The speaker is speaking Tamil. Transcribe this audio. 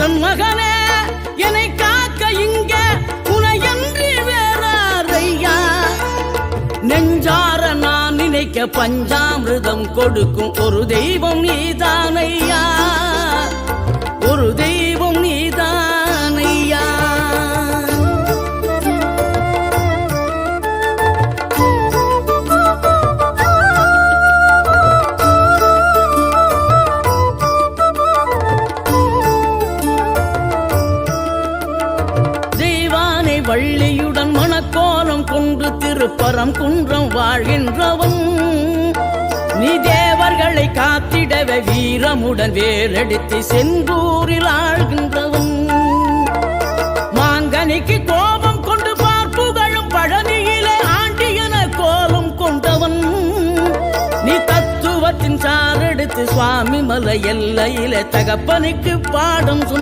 ஈசன் மகனே என்னை காக்க இங்க உனையன்றி வேறாரையா. நெஞ்சார நான் நினைக்க பஞ்சாமிர்தம் கொடுக்கும் ஒரு தெய்வம் நீதானையா, ஒரு தெய்வம் நீதானையா. வள்ளியுடன் மணக்கோலம் கொண்டு திருப்பரம் குன்றம் வாழ்கின்றவன் நீ. தேவர்களை காத்திடவே வீரமுடன் வேலெடுத்து செந்தூரில் ஆழ்கின்றவன். மாங்கனிக்கு கோபம் கொண்டு பார்ப்புகழும் பழனியிலே ஆண்டியன கோலம் கொண்டவன் நீ. தத்துவத்தின் சாரெடுத்து சுவாமி மலை எல்லையிலே தகப்பனுக்கு பாடம்